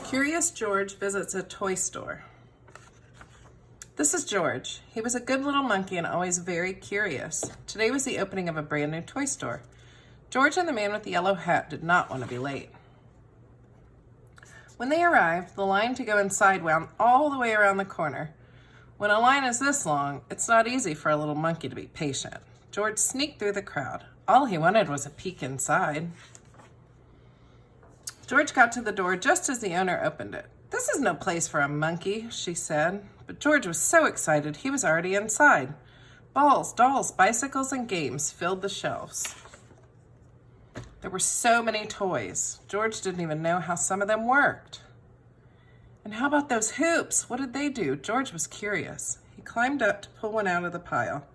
Curious George visits a toy store. This is George. He was a good little monkey and always very curious. Today was the opening of a brand new toy store. George and the man with the yellow hat did not want to be late. When they arrived, the line to go inside wound all the way around the corner. When a line is this long, it's not easy for a little monkey to be patient. George sneaked through the crowd. All he wanted was a peek inside. George got to the door just as the owner opened it. "This is no place for a monkey," she said. But George was so excited he was already inside. Balls, dolls, bicycles, and games filled the shelves. There were so many toys. George didn't even know how some of them worked. And how about those hoops? What did they do? George was curious. He climbed up to pull one out of the pile.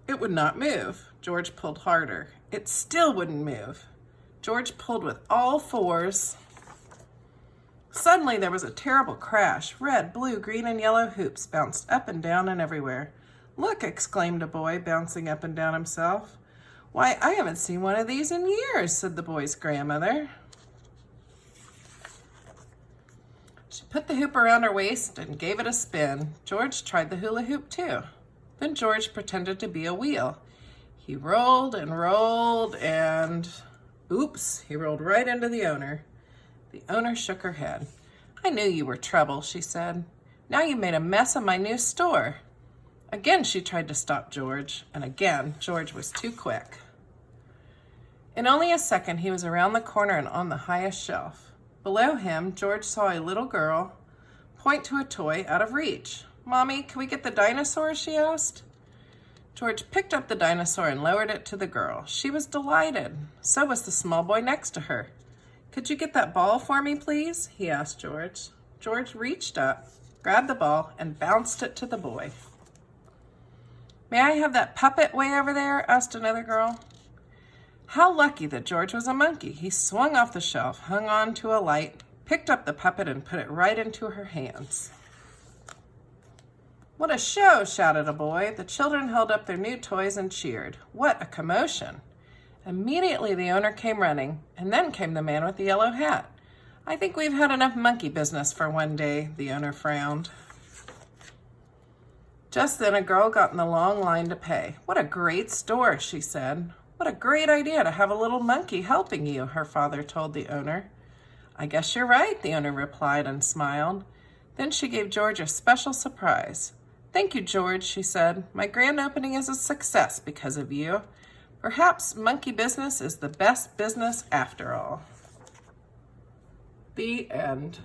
It would not move. George pulled harder. It still wouldn't move. George pulled with all fours. Suddenly there was a terrible crash. Red, blue, green, and yellow hoops bounced up and down and everywhere. "Look," exclaimed a boy, bouncing up and down himself. "Why, I haven't seen one of these in years," said the boy's grandmother. She put the hoop around her waist and gave it a spin. George tried the hula hoop too. Then George pretended to be a wheel. He rolled and rolled and... oops, he rolled right into the owner. The owner shook her head. "I knew you were trouble," she said. "Now you made a mess of my new store." Again she tried to stop George, and again George was too quick. In only a second he was around the corner and on the highest shelf. Below him, George saw a little girl point to a toy out of reach. "Mommy, can we get the dinosaur?" she asked. George picked up the dinosaur and lowered it to the girl. She was delighted. So was the small boy next to her. "Could you get that ball for me, please?" he asked George. George reached up, grabbed the ball, and bounced it to the boy. "May I have that puppet way over there?" asked another girl. How lucky that George was a monkey. He swung off the shelf, hung on to a light, picked up the puppet, and put it right into her hands. "What a show!" shouted a boy. The children held up their new toys and cheered. What a commotion! Immediately the owner came running, and then came the man with the yellow hat. "I think we've had enough monkey business for one day," the owner frowned. Just then a girl got in the long line to pay. "What a great store," she said. "What a great idea to have a little monkey helping you," her father told the owner. "I guess you're right," the owner replied and smiled. Then she gave George a special surprise. "Thank you, George," she said. "My grand opening is a success because of you. Perhaps monkey business is the best business after all." The end.